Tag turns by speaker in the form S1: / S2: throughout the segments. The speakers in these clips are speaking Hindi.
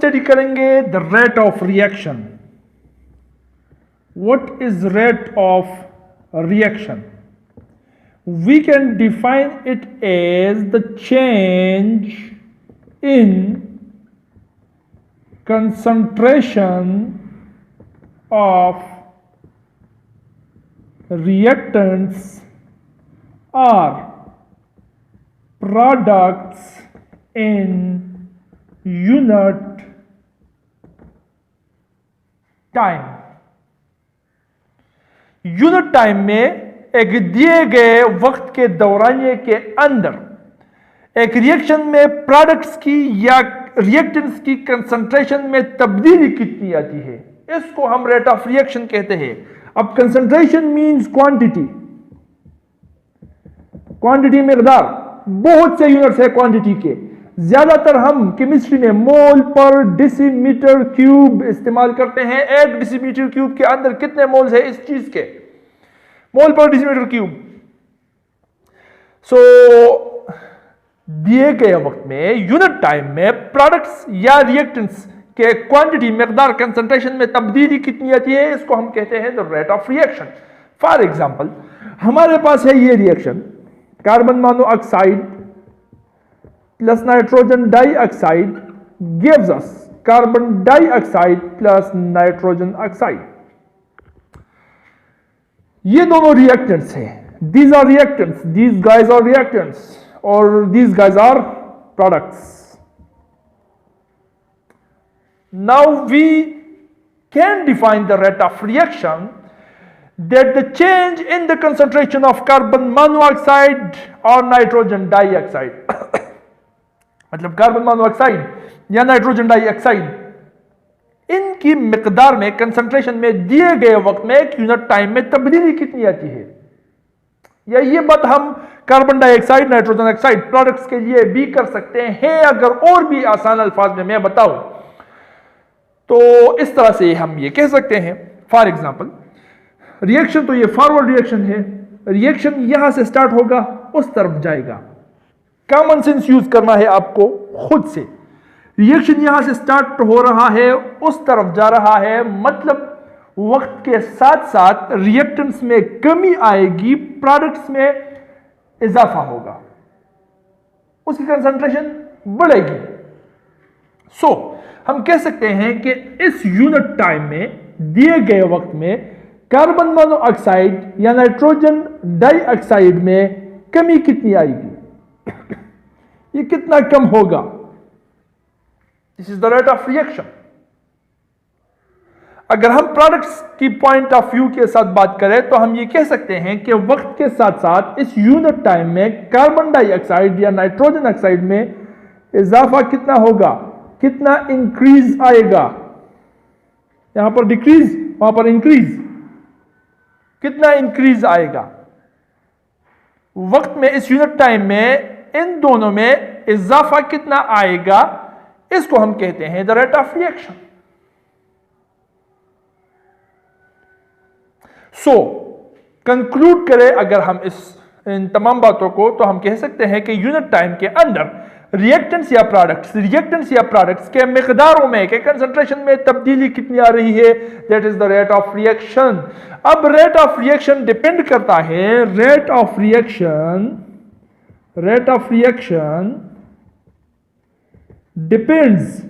S1: स्टडी करेंगे the rate of reaction. What is rate of reaction? We can define it as the change in concentration of reactants or products in unit time। Unit time में एक दिए गए वक्त के दौरानिए के अंदर एक रिएक्शन में प्रोडक्ट्स की या रिएक्टेंट्स की कंसंट्रेशन में तब्दीली कितनी आती है, इसको हम रेट ऑफ रिएक्शन कहते हैं। अब कंसंट्रेशन मींस क्वांटिटी, क्वांटिटी मिकदार, बहुत से यूनिट्स है क्वांटिटी के। ज्यादातर हम केमिस्ट्री में मोल पर डेसीमीटर क्यूब इस्तेमाल करते हैं। एक डेसीमीटर क्यूब के अंदर कितने मोल्स है इस चीज के, मोल पर डेसीमीटर क्यूब। दिए गए वक्त में यूनिट टाइम में प्रोडक्ट्स या रिएक्टेंट्स के क्वांटिटी मिकदार कंसंट्रेशन में तब्दीली कितनी आती है, इसको हम कहते हैं the rate of reaction. For example हमारे पास है ये reaction, carbon monoxide plus nitrogen dioxide gives us carbon dioxide plus nitrogen oxide. ये दोनों रिएक्टेंट्स हैं, these are reactants, these guys are reactants or these guys are products. Now we can define the rate of reaction that the change in the concentration of carbon monoxide or nitrogen dioxide मतलब कार्बन मोनोऑक्साइड या नाइट्रोजन डाइऑक्साइड, इनकी मिकदार में कंसंट्रेशन में दिए गए वक्त में एक यूनिट टाइम में तब्दीली कितनी आती है। या ये बात हम carbon dioxide nitrogen oxide products के लिए भी कर सकते हैं। अगर और भी आसान अल्फाज में मैं बताऊं तो इस तरह से हम ये कह सकते हैं। फॉर एग्जांपल रिएक्शन तो ये फॉरवर्ड रिएक्शन है, रिएक्शन यहां से स्टार्ट होगा उस तरफ जाएगा। कॉमन सेंस यूज करना है आपको खुद से। रिएक्शन यहां से स्टार्ट हो रहा है उस तरफ जा रहा है, मतलब वक्त के साथ साथ रिएक्टेंट्स में कमी आएगी, प्रोडक्ट्स में इजाफा होगा, उसकी कंसंट्रेशन बढ़ेगी। हम कह सकते हैं कि इस यूनिट टाइम में दिए गए वक्त में कार्बन मोनोऑक्साइड या नाइट्रोजन डाइऑक्साइड में कमी कितनी आएगी, ये कितना कम होगा। This is the rate of reaction. अगर हम प्रोडक्ट्स की पॉइंट ऑफ व्यू के साथ बात करें तो हम ये कह सकते हैं कि वक्त के साथ साथ इस यूनिट टाइम में कार्बन डाइऑक्साइड या नाइट्रोजन ऑक्साइड में इजाफा कितना होगा, कितना इंक्रीज आएगा। यहां पर डिक्रीज, वहां पर इंक्रीज, कितना इंक्रीज आएगा वक्त में इस यूनिट टाइम में, इन दोनों में इजाफा कितना आएगा, इसको हम कहते हैं the rate of reaction. Conclude करें अगर हम इन तमाम बातों को, तो हम कह सकते हैं कि यूनिट टाइम के अंदर रिएक्टेंट्स या प्रोडक्ट्स के मिकदारों में, के कंसंट्रेशन में तब्दीली कितनी आ रही है, that is the rate of reaction. अब रेट ऑफ रिएक्शन डिपेंड करता है, rate of reaction depends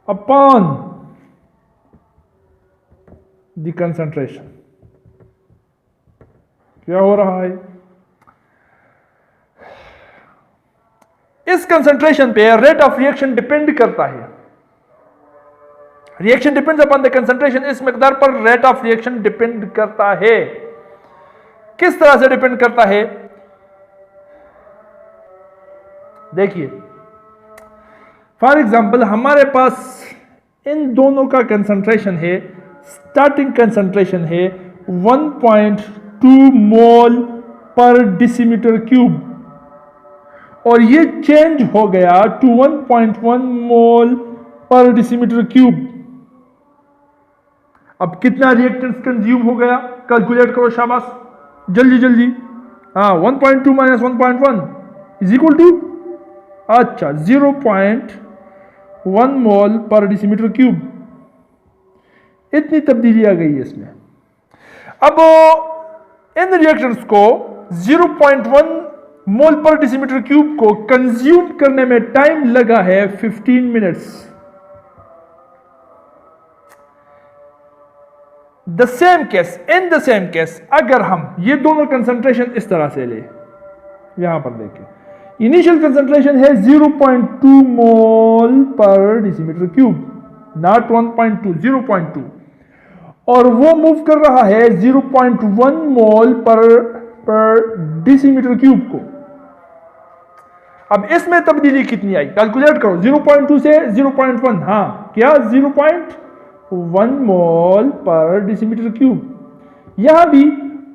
S1: upon the concentration. क्या हो रहा है, इस कंसंट्रेशन पे रेट ऑफ रिएक्शन डिपेंड करता है। Reaction depends upon the concentration, इस मिकदार पर रेट ऑफ रिएक्शन डिपेंड करता है। किस तरह से डिपेंड करता है, देखिए फॉर एग्जांपल हमारे पास इन दोनों का कंसंट्रेशन है, स्टार्टिंग कंसंट्रेशन है 1.2 मोल पर डेसीमीटर क्यूब और ये चेंज हो गया टू 1.1 मोल पर डेसीमीटर क्यूब। अब कितना रिएक्टेंट्स कंज्यूम हो गया, कैलकुलेट करो शाबाश, जल्दी जल्दी। 1.2 माइनस 1.1 इज इक्वल टू, अच्छा 0.1 1 मोल पर डेसीमीटर क्यूब। इतनी तब्दीली आ गई है इसमें। अब इन रिएक्शंस को 0.1 मोल पर डेसीमीटर क्यूब को कंज्यूम करने में टाइम लगा है 15 minutes. The same case, in the same case, अगर हम ये दोनों कंसंट्रेशन इस तरह से ले, यहां पर देखें, इनिशियल कंसंट्रेशन है 0.2 मोल पर डेसीमीटर क्यूब, नॉट 1.2, 0.2, और वो मूव कर रहा है 0.1 मोल पर डेसीमीटर क्यूब को। अब इसमें तब्दीली कितनी आई, कैलकुलेट करो। 0.2 से 0.1, हाँ क्या, 0.1 मोल पर डेसीमीटर क्यूब। यहां भी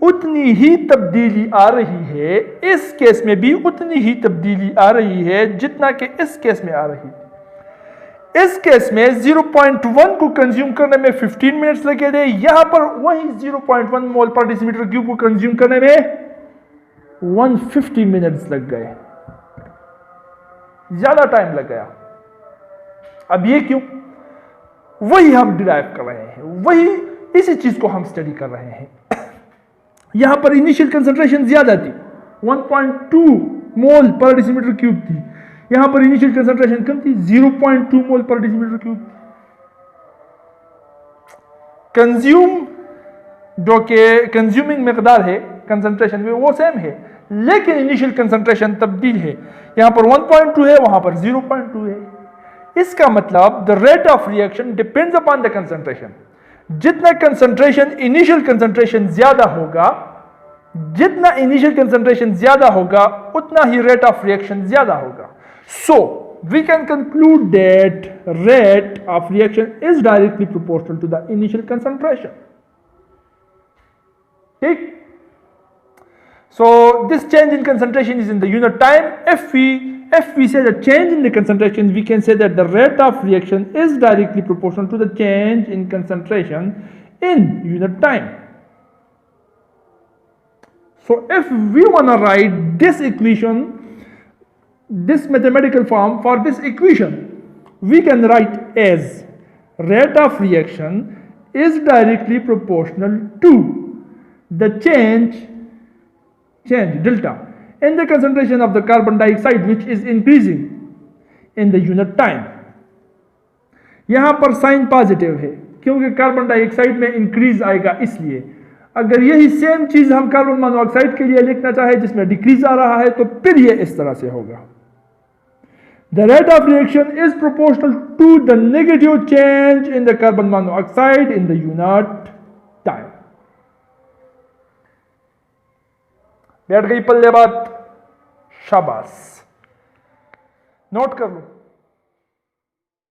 S1: उतनी ही तब्दीली आ रही है, इस केस में भी उतनी ही तब्दीली आ रही है जितना कि इस केस में आ रही है। इस केस में 0.1 को कंज्यूम करने में 15 मिनट्स लगे थे, यहां पर वही 0.1 मोल पर डेसीमीटर क्यूब को कंज्यूम करने में 150 मिनट्स लग गए, ज्यादा टाइम लग गया। अब ये क्यों? वही हम डिराइव कर रहे हैं, वही इसी चीज को हम स्टडी कर रहे हैं। यहां पर इनिशियल कंसंट्रेशन ज्यादा थी, 1.2 मोल पर डेसीमीटर क्यूब थी, यहां पर इनिशियल कंसंट्रेशन कम थी, 0.2 मोल पर डेसीमीटर क्यूब। कंज्यूम जो कि कंज्यूमिंग मकदार है कंसंट्रेशन में वो सेम है, लेकिन इनिशियल कंसंट्रेशन तब्दील है, यहां पर 1.2 है, वहां पर 0.2 है। इसका मतलब the rate of reaction depends upon the concentration. जितना कंसंट्रेशन इनिशियल कंसंट्रेशन ज्यादा होगा, जितना इनिशियल कंसंट्रेशन ज्यादा होगा, उतना ही रेट ऑफ रिएक्शन ज्यादा होगा। सो we can conclude that rate of reaction is directly proportional to the initial concentration. ठीक? So this change in concentration is in the unit time. If we say the change in the concentration, we can say that the rate of reaction is directly proportional to the change in concentration in unit time. So if we want to write this equation, this mathematical form for this equation, we can write as rate of reaction is directly proportional to the change delta in the concentration of the carbon dioxide which is increasing in the unit time. यहां पर साइन पॉजिटिव है क्योंकि कार्बन डाइऑक्साइड में इंक्रीज आएगा, इसलिए अगर यही सेम चीज हम कार्बन मोनोऑक्साइड के लिए लिखना चाहे जिसमें डिक्रीज आ रहा है तो फिर ये इस तरह से होगा। The rate of reaction is proportional to the negative change in the carbon monoxide in the unit time. बैठ गई पल्ले बात, शाबाश, नोट कर लो।